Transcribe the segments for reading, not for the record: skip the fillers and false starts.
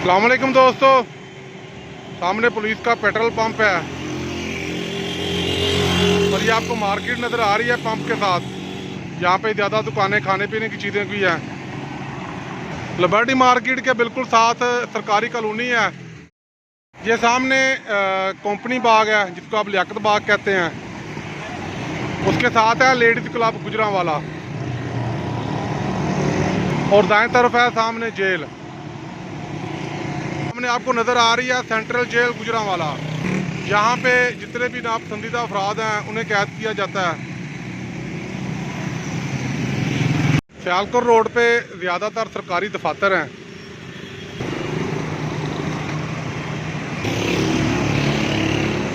अस्सलामुअलैकुम दोस्तों, सामने पुलिस का पेट्रोल पंप है और ये आपको मार्केट नज़र आ रही है पंप के साथ। यहाँ पे ज़्यादा दुकानें खाने पीने की चीज़ें भी हैं। लिबर्टी मार्केट के बिल्कुल साथ सरकारी कॉलोनी है। ये सामने कंपनी बाग है जिसको आप लियाकत बाग कहते हैं। उसके साथ है लेडीज़ क्लब गुजरांवाला और दाएं तरफ है सामने जेल। सामने आपको नज़र आ रही है सेंट्रल जेल गुजरांवाला। यहाँ पे जितने भी नापसंदीदा अफराद हैं उन्हें कैद किया जाता है। सियालकोट रोड पे ज़्यादातर सरकारी दफातर हैं।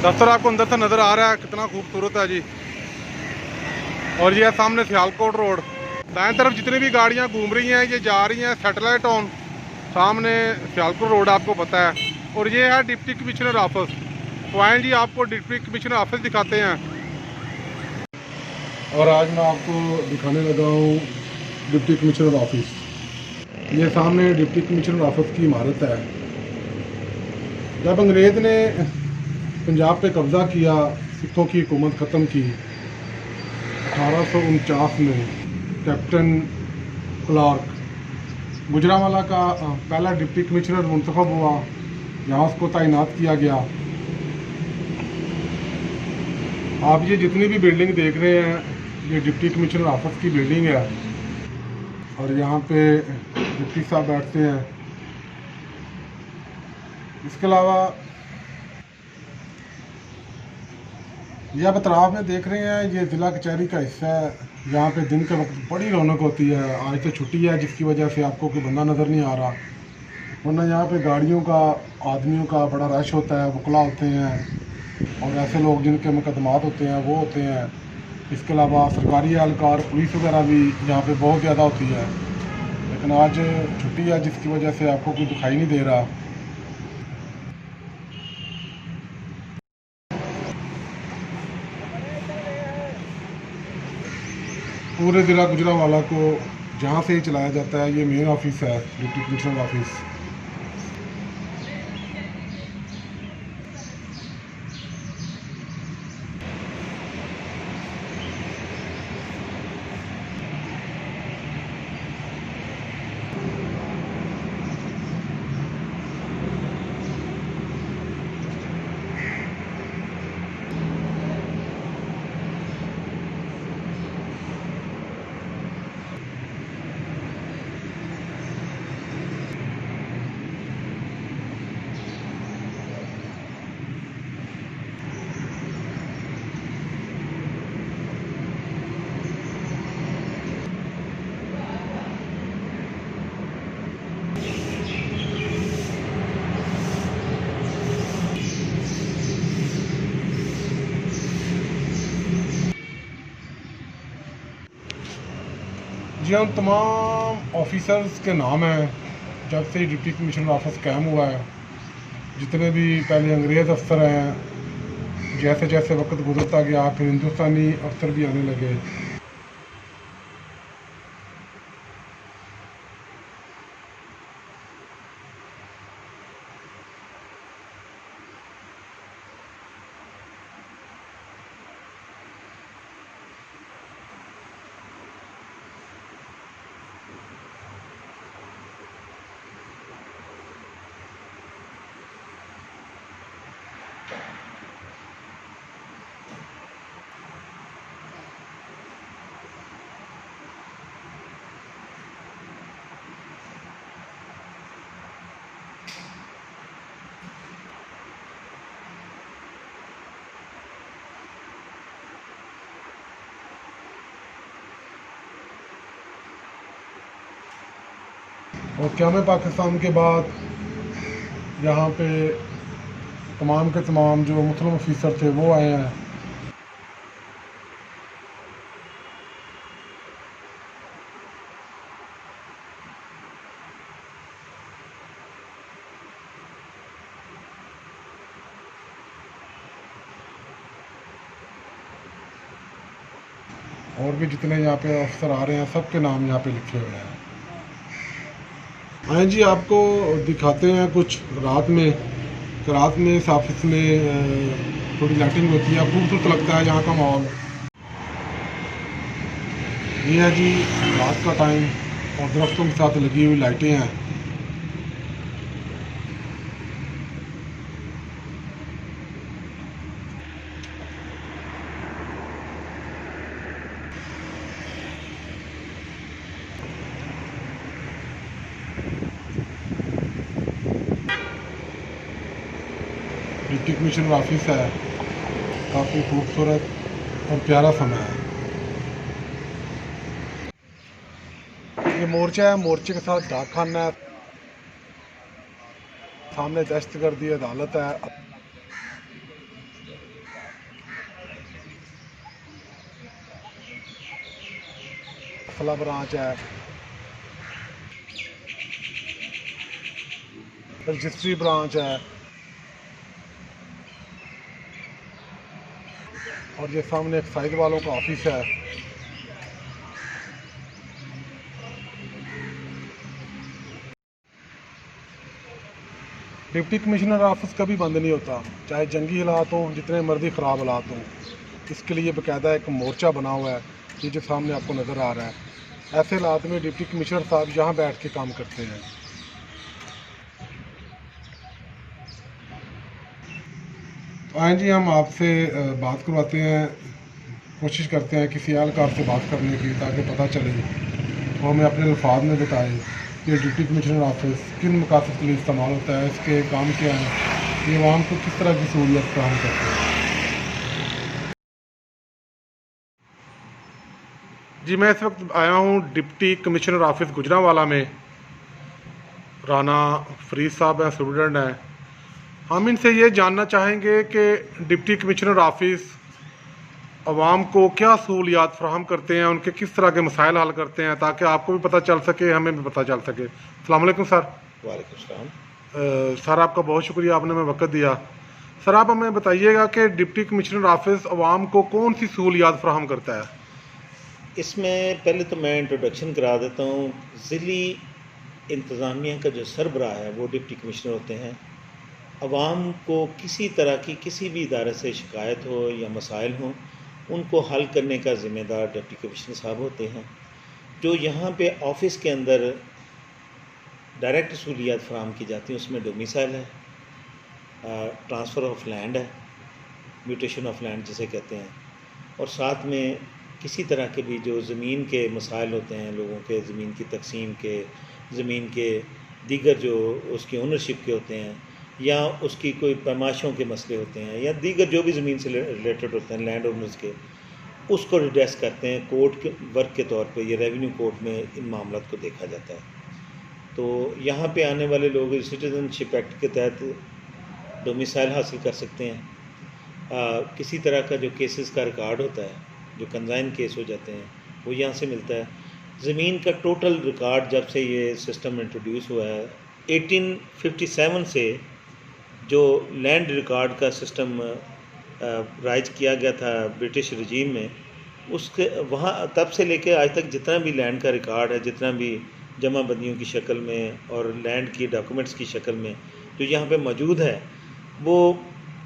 दफ्तर आपको अंदर से नज़र आ रहा है, कितना खूबसूरत है जी। और ये है सामने सियालकोट रोड। दाएं तरफ जितनी भी गाड़ियाँ घूम रही हैं ये जा रही हैं सैटेलाइट टाउन। सामने सियालकोट रोड आपको पता है। और ये है डिप्टी कमिश्नर ऑफिस। तो आएँ जी, आपको डिप्टी कमिश्नर ऑफिस दिखाते हैं। और आज मैं आपको दिखाने लगा हूँ डिप्टी कमिश्नर ऑफिस। ये सामने डिप्टी कमिश्नर ऑफिस की इमारत है। जब अंग्रेज़ ने पंजाब पे कब्ज़ा किया, सिखों की हुकूमत ख़त्म की 1849 में, कैप्टन क्लार्क गुजरांवाला का पहला डिप्टी कमिश्नर मुंतखब हुआ। यहाँ उसको तैनात किया गया। आप ये जितनी भी बिल्डिंग देख रहे हैं ये डिप्टी कमिश्नर ऑफिस की बिल्डिंग है। और यहाँ पे डिप्टी साहब बैठते हैं। इसके अलावा ये आप अतराफ में देख रहे हैं ये ज़िला कचहरी का हिस्सा है। यहाँ पे दिन के वक्त बड़ी रौनक होती है। आज तो छुट्टी है जिसकी वजह से आपको कोई बंदा नज़र नहीं आ रहा, वरना यहाँ पे गाड़ियों का, आदमियों का बड़ा रश होता है। वकला होते हैं और ऐसे लोग जिनके मुकदमात होते हैं वो होते हैं। इसके अलावा सरकारी एहलकार, पुलिस वगैरह भी यहाँ पे बहुत ज़्यादा होती है। लेकिन आज छुट्टी है जिसकी वजह से आपको कोई दिखाई नहीं दे रहा। पूरे ज़िला गुजरांवाला को जहाँ से ही चलाया जाता है। ये मेन ऑफिस है डिप्टी कमिश्नर ऑफिस। जी, हम तमाम ऑफिसर्स के नाम हैं जब से डिप्टी कमिश्नर ऑफिस कायम हुआ है। जितने भी पहले अंग्रेज़ अफसर हैं, जैसे जैसे वक्त गुजरता गया फिर हिंदुस्तानी अफसर भी आने लगे। और क़याम पाकिस्तान के बाद यहाँ पे तमाम के तमाम जो मुस्लिम ऑफिसर थे वो आए हैं। और भी जितने यहाँ पे अफसर आ रहे हैं सबके नाम यहाँ पे लिखे हुए हैं। हाँ जी, आपको दिखाते हैं कुछ रात में इस ऑफिस में थोड़ी लाइटिंग होती है, खूबसूरत लगता है यहाँ का माहौल। ये है जी रात का टाइम और दरख्तों के साथ लगी हुई लाइटें हैं। डिप्टी कमिश्नर ऑफिस है, काफ़ी खूबसूरत और प्यारा समय है। ये मोर्चा है, मोर्चे के साथ डाक खाना है, सामने दस्तगर्दी अदालत है, अफला ब्रांच है, रजिस्ट्री ब्रांच है, और ये सामने एक्साइज वालों का ऑफिस है। डिप्टी कमिश्नर ऑफिस कभी बंद नहीं होता, चाहे जंगी हालात हों, जितने मर्जी ख़राब हालात हों। इसके लिए बाकायदा एक मोर्चा बना हुआ है, ये जो सामने आपको नज़र आ रहा है। ऐसे हालात में डिप्टी कमिश्नर साहब यहाँ बैठ के काम करते हैं। आए जी, हम आपसे बात करवाते हैं, कोशिश करते हैं किसी एहलकार से बात करने की, ताकि पता चले वो हमें अपने अल्फाज में बताए कि डिप्टी कमिश्नर ऑफिस किन मकासद के लिए इस्तेमाल होता है, इसके काम क्या हैं, ये आवाम को किस तरह की सहूलियत फराहम करते हैं। जी, मैं इस वक्त आया हूँ डिप्टी कमिश्नर ऑफिस गुजरांवाला में। राना फरीद साहब हैं, स्टूडेंट हैं। हम इनसे ये जानना चाहेंगे कि डिप्टी कमिश्नर ऑफिस आवाम को क्या सहूलियात फ़राहम करते हैं, उनके किस तरह के मसाइल हल करते हैं, ताकि आपको भी पता चल सके, हमें भी पता चल सके। अस्सलाम वालेकुम सर। वालेकुम सलाम। सर, आपका बहुत शुक्रिया, आपने हमें वक्त दिया। सर, आप हमें बताइएगा कि डिप्टी कमिश्नर ऑफिस आवाम को कौन सी सहूलियात फ़राहम करता है। इसमें पहले तो मैं इंट्रोडक्शन करा देता हूँ। ज़िली इंतज़ामिया का जो सरबराह है वो डिप्टी कमिश्नर होते हैं। आवाम को किसी तरह की किसी भी इदारे से शिकायत हो या मसाइल हों, उनको हल करने का ज़िम्मेदार डिप्टी कमिश्नर साहब होते हैं। जो यहाँ पे ऑफ़िस के अंदर डायरेक्ट सहूलियात फ़राहम की जाती हैं, उसमें डोमिसाइल है, ट्रांसफ़र ऑफ लैंड है, म्यूटेशन ऑफ लैंड जिसे कहते हैं, और साथ में किसी तरह के भी जो ज़मीन के मसाइल होते हैं, लोगों के ज़मीन की तकसीम के, ज़मीन के दीगर जो उसकी ओनरशिप के होते हैं, या उसकी कोई पैमाइशों के मसले होते हैं, या दीगर जो भी ज़मीन से रिलेटेड होते हैं लैंड ओनर्स के, उसको रिड्रेस करते हैं। कोर्ट के वर्क के तौर पे ये रेवेन्यू कोर्ट में इन मामलों को देखा जाता है। तो यहाँ पे आने वाले लोग सिटीजनशिप एक्ट के तहत डोमिसाइल हासिल कर सकते हैं। किसी तरह का जो केसेस का रिकॉर्ड होता है, जो कंजाइन केस हो जाते हैं, वो यहाँ से मिलता है। ज़मीन का टोटल रिकॉर्ड जब से ये सिस्टम इंट्रोड्यूस हुआ है 1857 से, जो लैंड रिकॉर्ड का सिस्टम राइज किया गया था ब्रिटिश रजीम में, उसके वहाँ तब से लेके आज तक जितना भी लैंड का रिकॉर्ड है, जितना भी जमाबंदियों की शक्ल में और लैंड की डॉक्यूमेंट्स की शक्ल में जो यहाँ पे मौजूद है, वो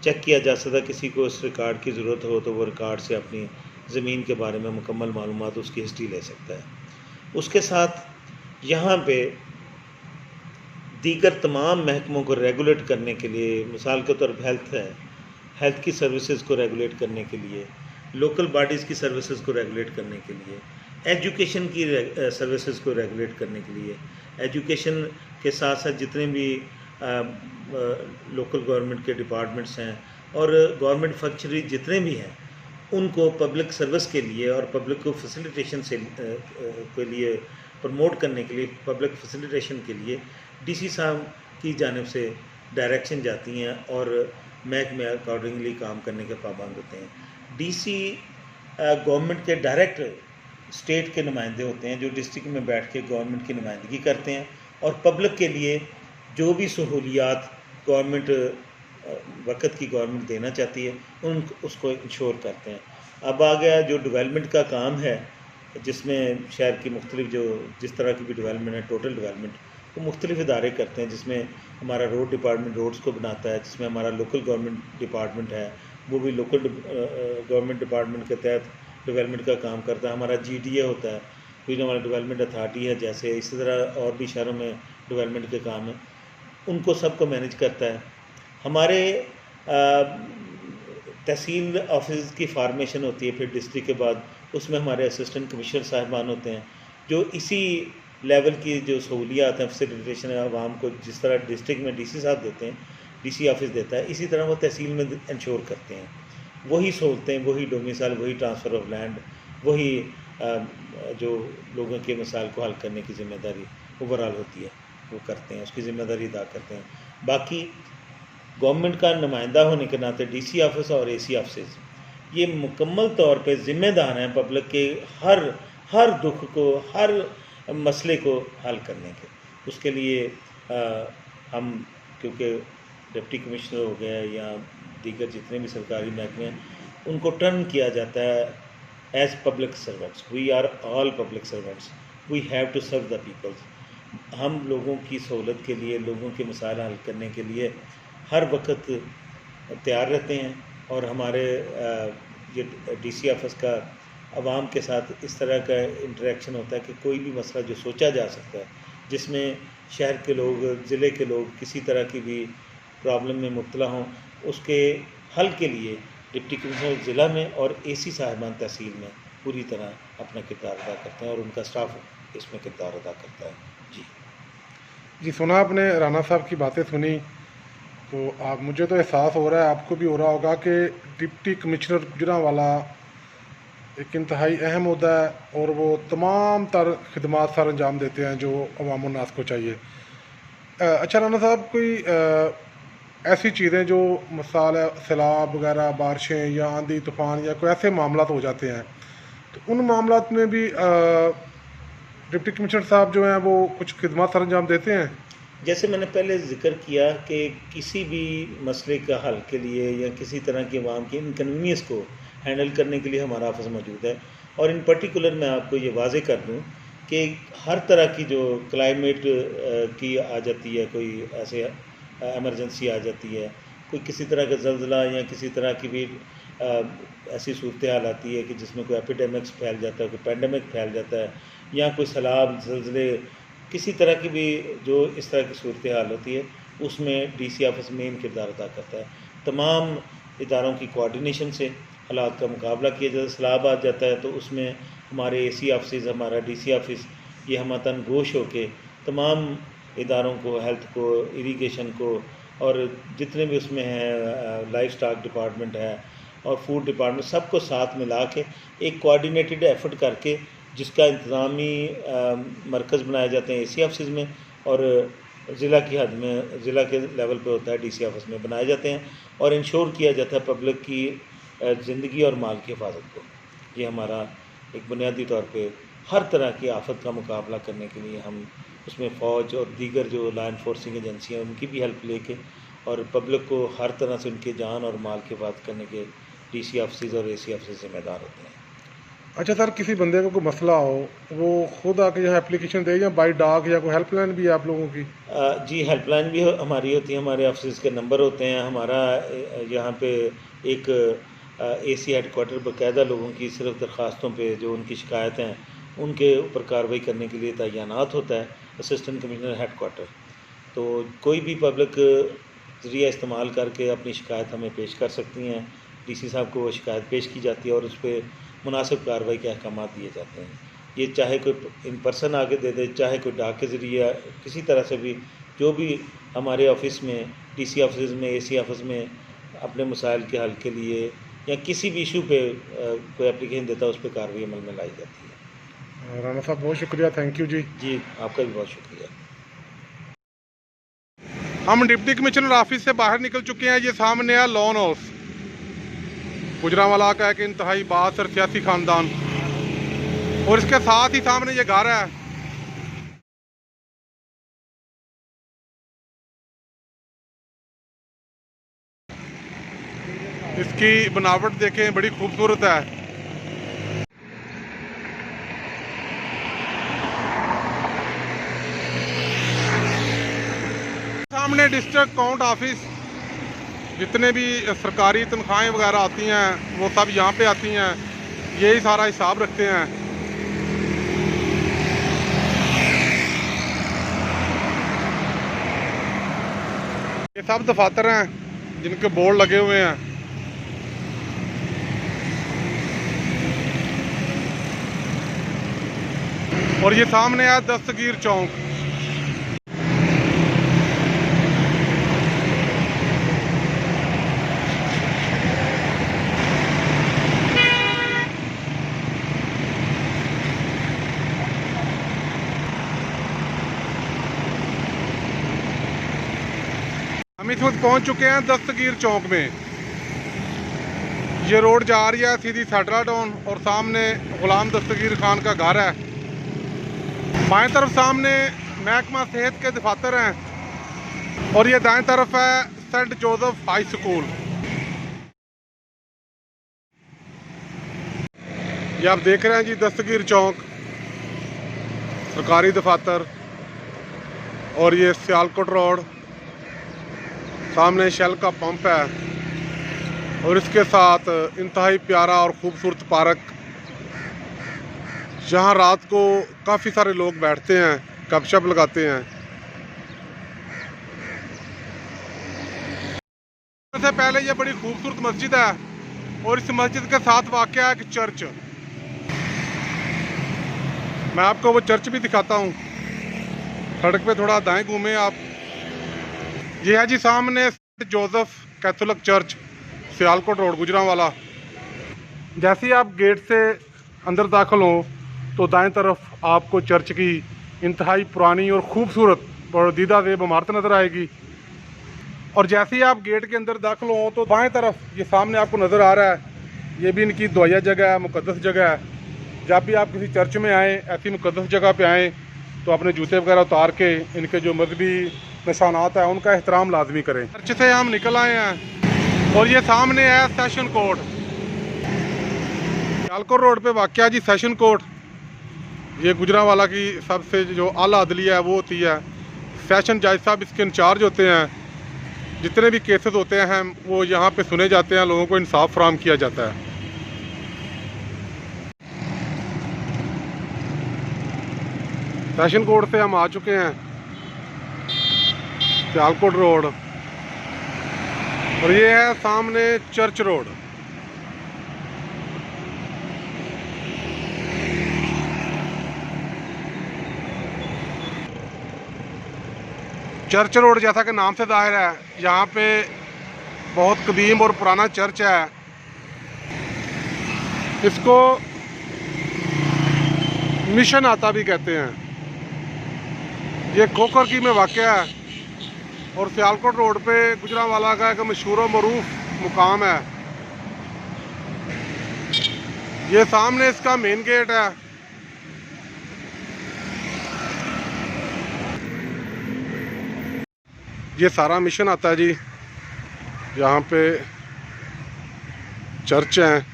चेक किया जा सकता है। किसी को इस रिकॉर्ड की ज़रूरत हो तो वो रिकॉर्ड से अपनी ज़मीन के बारे में मुकम्मल मालूमात, उसकी हिस्ट्री ले सकता है। उसके साथ यहाँ पे दीगर तमाम महकमों को रेगुलेट करने के लिए, मिसाल के तौर पर हेल्थ है, हेल्थ की सर्विसेज को रेगुलेट करने के लिए, लोकल बॉडीज़ की सर्विसेज को रेगुलेट करने के लिए, एजुकेशन की सर्विसेज को रेगुलेट करने के लिए, एजुकेशन के साथ साथ जितने भी लोकल गवर्नमेंट के डिपार्टमेंट्स हैं और गवर्नमेंट फंक्शनरी जितने भी हैं, उनको पब्लिक सर्विस के लिए और पब्लिक को फैसिलिटेशन से के लिए प्रमोट करने के लिए, पब्लिक फैसिलिटेशन के लिए डीसी साहब की जानिब से डायरेक्शन जाती हैं और महकमे अकॉर्डिंगली काम करने के पाबंद होते हैं। डीसी गवर्नमेंट के डायरेक्ट स्टेट के नुमाइंदे होते हैं, जो डिस्ट्रिक्ट में बैठ के गवर्नमेंट की नुमाइंदगी करते हैं और पब्लिक के लिए जो भी सहूलियात गवर्नमेंट वक़्त की गवर्नमेंट देना चाहती है उसको इंश्योर करते हैं। अब आ गया जो डेवलपमेंट का काम है, जिसमें शहर की मुख्तलिफ जो जिस तरह की भी डेवलपमेंट है, टोटल डेवलपमेंट, वो मुख्तलिफ इदारे करते हैं, जिसमें हमारा रोड डिपार्टमेंट रोड्स को बनाता है, जिसमें हमारा लोकल गवर्नमेंट डिपार्टमेंट है वो भी लोकल गवर्नमेंट डिपार्टमेंट के तहत डेवलपमेंट का काम करता है। हमारा GDA होता है, रीजनल डेवलपमेंट अथॉरिटी है, जैसे इसी तरह और भी शहरों में डेवलपमेंट के काम हैं, उनको सबको मैनेज करता है। हमारे तहसील ऑफिस की फार्मेशन होती है फिर डिस्ट्रिक्ट के बाद, उसमें हमारे असिस्टेंट कमिश्नर साहिबान होते हैं जो इसी लेवल की जो सहूलियात हैं फैसिलिटेशन है आवाम को, जिस तरह डिस्ट्रिक्ट में DC साहब देते हैं, DC ऑफिस देता है, इसी तरह वो तहसील में इंश्योर करते हैं। वही सहूलतें, वही डोमिसाइल, वही ट्रांसफ़र ऑफ लैंड, वही जो लोगों के मसाइल को हल करने की ज़िम्मेदारी ओवरऑल होती है, वो करते हैं, उसकी ज़िम्मेदारी अदा करते हैं। बाकी गवर्नमेंट का नुमाइंदा होने के नाते DC ऑफिस और AC ऑफिस ये मुकम्मल तौर पे ज़िम्मेदार हैं पब्लिक के हर दुख को, हर मसले को हल करने के। उसके लिए हम, क्योंकि डिप्टी कमिश्नर हो गए या दीगर जितने भी सरकारी महकमे हैं, उनको टर्न किया जाता है as public servants. We are all public servants, we have to serve the peoples. हम लोगों की सहूलत के लिए, लोगों के मसाइल हल करने के लिए हर वक्त तैयार रहते हैं। और हमारे ये DC ऑफिस का आवाम के साथ इस तरह का इंटरेक्शन होता है कि कोई भी मसला जो सोचा जा सकता है, जिसमें शहर के लोग, ज़िले के लोग किसी तरह की भी प्रॉब्लम में मुब्तला हों, उसके हल के लिए डिप्टी कमिश्नर ज़िला में और AC साहिबान तहसील में पूरी तरह अपना किरदार अदा करते हैं और उनका स्टाफ इसमें किरदार अदा करता है। जी सुना आपने, राना साहब की बातें सुनी, तो आप, मुझे तो एहसास हो रहा है, आपको भी हो रहा होगा कि डिप्टी कमिश्नर गुजरांवाला एक इंतहाई अहम होता है और वो तमाम तर खिदमात सर अंजाम देते हैं जो अवाम नास को चाहिए। अच्छा राना साहब, कोई ऐसी चीज़ें जो मिसाल है सैलाब वगैरह, बारिशें या आंधी तूफ़ान या कोई ऐसे मामला हो जाते हैं, तो उन मामलात में भी डिप्टी कमिश्नर साहब जो हैं वो कुछ खिदमत सर अंजाम देते हैं? जैसे मैंने पहले ज़िक्र किया कि किसी भी मसले का हल के लिए या किसी तरह की आवाम की इनकन्वीनियंस को हैंडल करने के लिए हमारा ऑफिस मौजूद है। और इन पर्टिकुलर मैं आपको ये वाज़े कर दूं कि हर तरह की जो क्लाइमेट की आ जाती है, कोई ऐसे एमरजेंसी आ जाती है, कोई किसी तरह का ज़लज़ला या किसी तरह की भी ऐसी सूरत हाल आती है कि जिसमें कोई एपिडेमिक्स फैल जाता है, कोई पैंडमिक फैल जाता है, या कोई सैलाब, ज़लज़ले, किसी तरह की भी जो इस तरह की सूरत हाल होती है, उसमें DC ऑफिस मेन किरदार अदा करता है। तमाम इदारों की कोऑर्डिनेशन से हालात का मुकाबला किया जाता है। सैलाब आ जाता है तो उसमें हमारे AC ऑफिस, हमारा DC ऑफिस, ये हमतन गोश होके तमाम इदारों को, हेल्थ को, इरीगेशन को, और जितने भी उसमें हैं, लाइफ स्टॉक डिपार्टमेंट है और फूड डिपार्टमेंट, सबको साथ मिला के एक कोऑर्डिनेटेड एफर्ट करके जिसका इंतज़ामी मरकज़ बनाए जाते हैं AC ऑफिस में, और ज़िला की हद में, ज़िला के लेवल पे होता है DC ऑफिस में बनाए जाते हैं, और इंश्योर किया जाता है पब्लिक की ज़िंदगी और माल की हिफाजत को। ये हमारा एक बुनियादी तौर पे हर तरह की आफत का मुकाबला करने के लिए हम उसमें फ़ौज और दीगर जो लॉ इन्फोर्सिंग एजेंसियाँ हैं उनकी भी हेल्प लेके और पब्लिक को हर तरह से उनके जान और माल की हिफाजत करने के DC ऑफिस और AC ऑफिस ज़िम्मेदार होते हैं। अच्छा सर, किसी बंदे को कोई मसला हो, वो खुद आके यहाँ एप्लीकेशन दे या बाई डाक, या कोई हेल्पलाइन भी है आप लोगों की? जी, हेल्पलाइन भी हमारी होती है, हमारे ऑफिस के नंबर होते हैं। हमारा यहाँ पे एक AC हेडक्वार्टर बाकायदा लोगों की सिर्फ दरख्वास्तों पे जो उनकी शिकायत हैं उनके ऊपर कार्रवाई करने के लिए तैनात होता है असिस्टेंट कमिश्नर हेडक्वार्टर। तो कोई भी पब्लिक ज़रिया इस्तेमाल करके अपनी शिकायत हमें पेश कर सकती हैं। DC साहब को वो शिकायत पेश की जाती है और उस पर मुनासिब कार्रवाई के अहकाम दिए जाते हैं। ये चाहे कोई इन पर्सन आके दे दे, चाहे कोई डाक के ज़रिए, किसी तरह से भी, जो भी हमारे ऑफिस में, DC ऑफिस में, AC ऑफिस में अपने मसाइल के हल के लिए या किसी भी इशू पे कोई एप्लीकेशन देता है, उस पर कार्रवाई अमल में लाई जाती है। राना साहब बहुत शुक्रिया, थैंक यू जी। जी, आपका भी बहुत शुक्रिया। हम डिप्टी कमिश्नर ऑफिस से बाहर निकल चुके हैं। ये सामने है लॉन हाउस, गुजरांवाला का एक इंतहाई बासर सियासी खानदान, और इसके साथ ही सामने ये घर है। इसकी बनावट देखें, बड़ी खूबसूरत है। सामने डिस्ट्रिक्ट काउंट ऑफिस, जितने भी सरकारी तनख्वाहें वगैरह आती हैं वो सब यहाँ पे आती हैं, यही सारा हिसाब रखते हैं। ये सब दफातर हैं जिनके बोर्ड लगे हुए हैं। और ये सामने है दस्तगीर चौक। हम इस वक्त पहुंच चुके हैं दस्तगीर चौक में। ये रोड जा रही है सीधी सैटरा टाउन और सामने गुलाम दस्तगीर खान का घर है। बाएं तरफ सामने महकमा सेहत के दफातर हैं और ये दाएं तरफ है सेंट जोसेफ हाई स्कूल। ये आप देख रहे हैं जी दस्तगीर चौक, सरकारी दफातर, और ये सियालकोट रोड, सामने शेल का पंप है और इसके साथ इंतहाई प्यारा और ख़ूबसूरत पार्क, जहाँ रात को काफ़ी सारे लोग बैठते हैं, गपशप लगाते हैं। सबसे पहले ये बड़ी खूबसूरत मस्जिद है और इस मस्जिद के साथ वाक़या है एक चर्च। मैं आपको वो चर्च भी दिखाता हूँ। सड़क पे थोड़ा दाएं घूमें आप। ये है जी सामने Saint Joseph Catholic church, Sialkot road, Gujranwala. जैसे ही आप गेट से अंदर दाखिल हो तो दाएं तरफ आपको चर्च की इंतहाई पुरानी और ख़ूबसूरत और दीदा ज़ेब इमारत नज़र आएगी। और जैसे ही आप गेट के अंदर दाखिल हो तो बाएं तरफ ये सामने आपको नज़र आ रहा है, ये भी इनकी दुआया जगह है, मुकद्दस जगह है। जब भी आप किसी चर्च में आएँ, ऐसी मुकद्दस जगह पे आएँ, तो अपने जूते वगैरह उतार के इनके जो मजहबी निशानात हैं उनका एहतराम लाजमी करें। चर्च से हम निकल आए हैं और ये सामने है सेशन कोर्ट। सियालकोट रोड पे वाक़या जी सेशन कोर्ट। ये गुजरांवाला की सबसे जो आला अदलिया है वो होती है। सेशन जज साहब इसके इंचार्ज होते हैं। जितने भी केसेस होते हैं वो यहाँ पे सुने जाते हैं, लोगों को इंसाफ फराहम किया जाता है। सेशन कोर्ट से हम आ चुके हैं सियालकोट रोड और ये है सामने चर्च रोड। चर्च रोड जैसा कि नाम से जाहिर है, यहाँ पे बहुत कदीम और पुराना चर्च है। इसको मिशन आता भी कहते हैं। ये खोखर की में वाक़या है और सियालकोट रोड पे गुजरांवाला का एक मशहूर व मरूफ मुकाम है। ये सामने इसका मेन गेट है। ये सारा मिशन आता है जी। यहाँ पे चर्च हैं,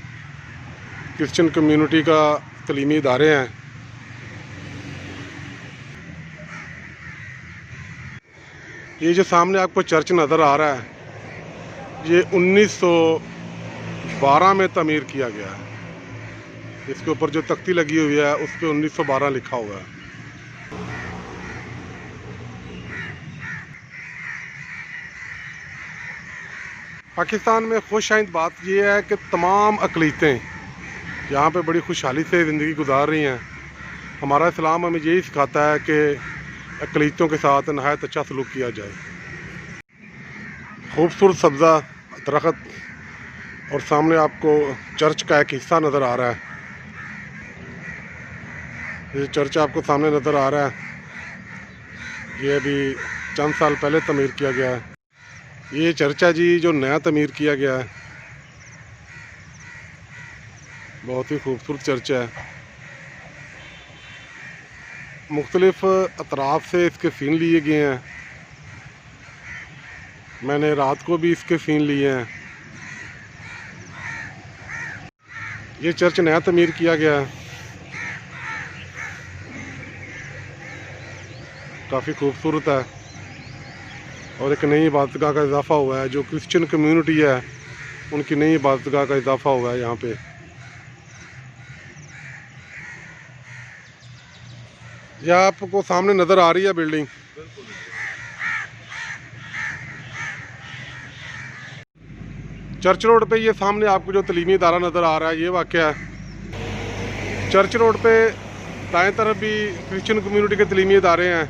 क्रिश्चियन कम्युनिटी का तलीमी इदारे हैं। ये जो सामने आपको चर्च नज़र आ रहा है, ये 1912 में तमीर किया गया है। इसके ऊपर जो तख्ती लगी हुई है उस पर 1912 लिखा हुआ है। पाकिस्तान में खुशाइंद बात यह है कि तमाम अक़लीतें यहाँ पे बड़ी खुशहाली से ज़िंदगी गुजार रही हैं। हमारा इस्लाम हमें यही सिखाता है कि अक़लीतों के साथ नहायत अच्छा सलूक किया जाए। खूबसूरत सब्ज़ा दरख्त और सामने आपको चर्च का एक हिस्सा नज़र आ रहा है। ये चर्च आपको सामने नज़र आ रहा है, ये अभी चंद साल पहले तमीर किया गया है। ये चर्च है जी जो नया तमीर किया गया है। बहुत ही खूबसूरत चर्च है। मुख्तलिफ अतराफ से इसके सीन लिए गए हैं। मैंने रात को भी इसके सीन लिए हैं। ये चर्च नया तमीर किया गया है, काफ़ी खूबसूरत है। और एक नई इबादतगाह का इजाफा हुआ है। जो क्रिश्चियन कम्युनिटी है उनकी नई इबादतगाह का इजाफा हुआ है यहाँ पे। यह आपको सामने नज़र आ रही है बिल्डिंग। चर्च रोड पे ये सामने आपको जो तलीमी इदारा नज़र आ रहा है, ये वाक़या है। चर्च रोड पे दाएं तरफ भी क्रिश्चियन कम्युनिटी के तलीमी इदारे हैं,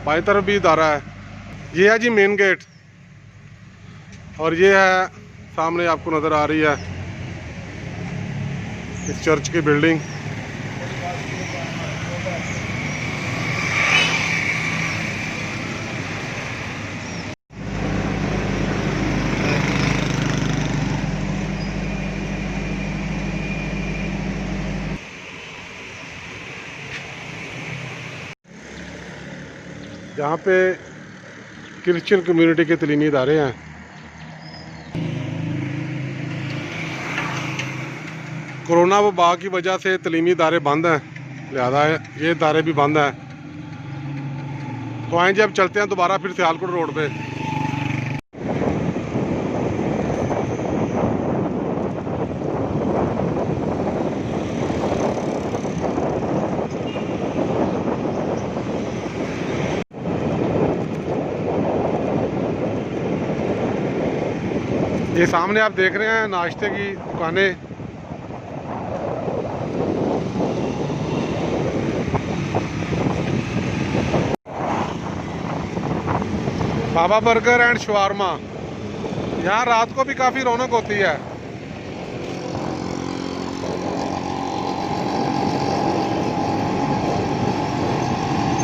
बाएं तरफ भी इदारा है। ये है जी मेन गेट, और ये है सामने आपको नज़र आ रही है इस चर्च की बिल्डिंग। यहाँ पे क्रिश्चियन कम्युनिटी के तलीमी इदारे हैं। कोरोना वबा की वजह से तलीमी इदारे बंद हैं, लिहाजा ये इदारे भी बंद हैं। तो आए जब चलते हैं दोबारा फिर सियालकोट रोड पे। ये सामने आप देख रहे हैं नाश्ते की दुकानें। बाबा बर्गर एंड शवारमा, यहाँ रात को भी काफ़ी रौनक होती है।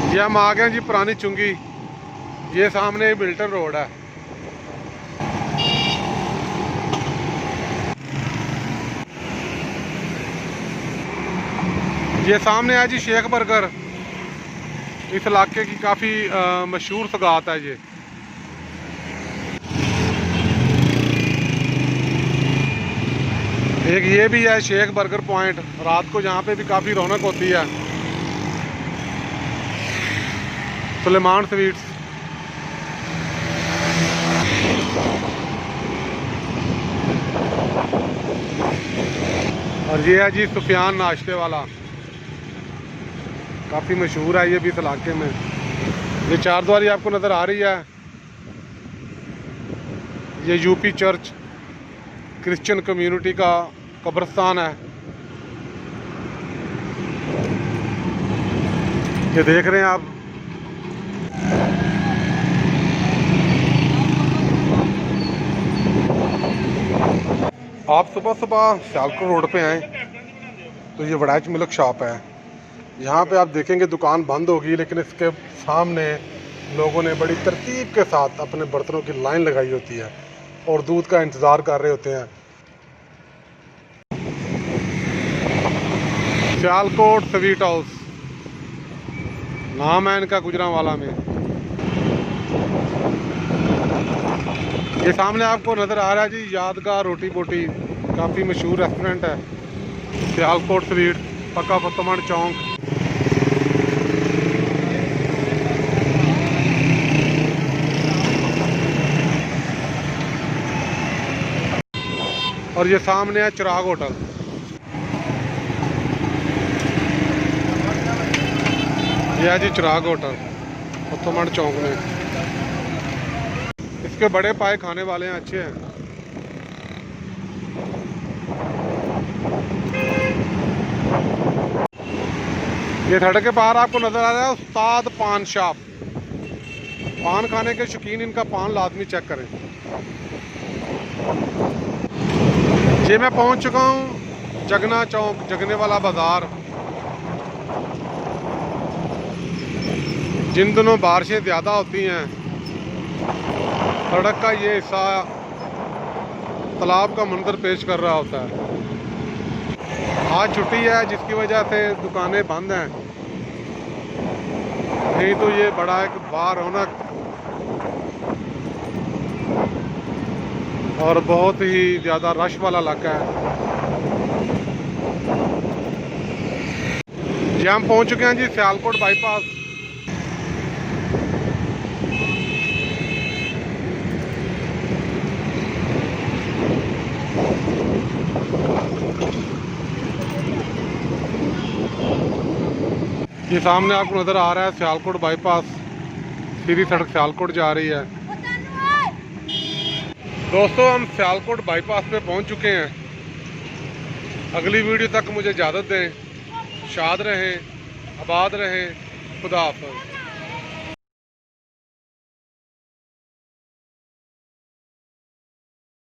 ये हम आ गए जी पुरानी चुंगी। ये सामने मिल्टन रोड है। ये सामने है जी शेख बर्गर। इस इलाके की काफ़ी मशहूर सगात है ये। एक ये भी है शेख बर्गर पॉइंट, रात को यहाँ पे भी काफ़ी रौनक होती है। सुलेमान स्वीट्स। और ये है जी सुफियान नाश्ते वाला, काफ़ी मशहूर है ये भी इस इलाके में। ये चारद्वारी आपको नज़र आ रही है। ये यूपी चर्च क्रिश्चियन कम्युनिटी का कब्रिस्तान है। ये देख रहे हैं आप। आप सुबह सुबह सियालकोट रोड पे आए तो ये वड़ैच मिल्क शॉप है। यहाँ पे आप देखेंगे दुकान बंद होगी, लेकिन इसके सामने लोगों ने बड़ी तरतीब के साथ अपने बर्तनों की लाइन लगाई होती है और दूध का इंतज़ार कर रहे होते हैं। सियालकोट स्वीट हाउस नाम है इनका, गुजरांवाला में। ये सामने आपको नज़र आ रहा है जी यादगार रोटी बोटी, काफ़ी मशहूर रेस्टोरेंट है सियालकोट स्वीट, पक्का फतमंड चौक। और ये सामने है चिराग होटल। ये है जी चिराग होटल फतमंड चौक में। इसके बड़े पाए खाने वाले हैं, अच्छे हैं। ये सड़क के पार आपको नजर आ रहा है उस्ताद पान शॉप। पान खाने के शौकीन इनका पान लाजमी चेक करें। ये मैं पहुंच चुका हूँ जगना चौक, जगने वाला बाज़ार। जिन दिनों बारिशें ज़्यादा होती हैं सड़क का ये हिस्सा तालाब का मंजर पेश कर रहा होता है। आज छुट्टी है जिसकी वजह से दुकानें बंद हैं, नहीं तो ये बड़ा एक बारौनक और बहुत ही ज़्यादा रश वाला इलाका है। जी हम पहुंच चुके हैं जी सियालकोट बाईपास। ये सामने आपको नज़र आ रहा है सियालकोट बाईपास, सीधी सड़क सियालकोट जा रही है। दोस्तों हम सियालकोट बाईपास पे पहुंच चुके हैं। अगली वीडियो तक मुझे इजाज़त दें। शाद रहें, आबाद रहें, खुदा हाफ़िज़।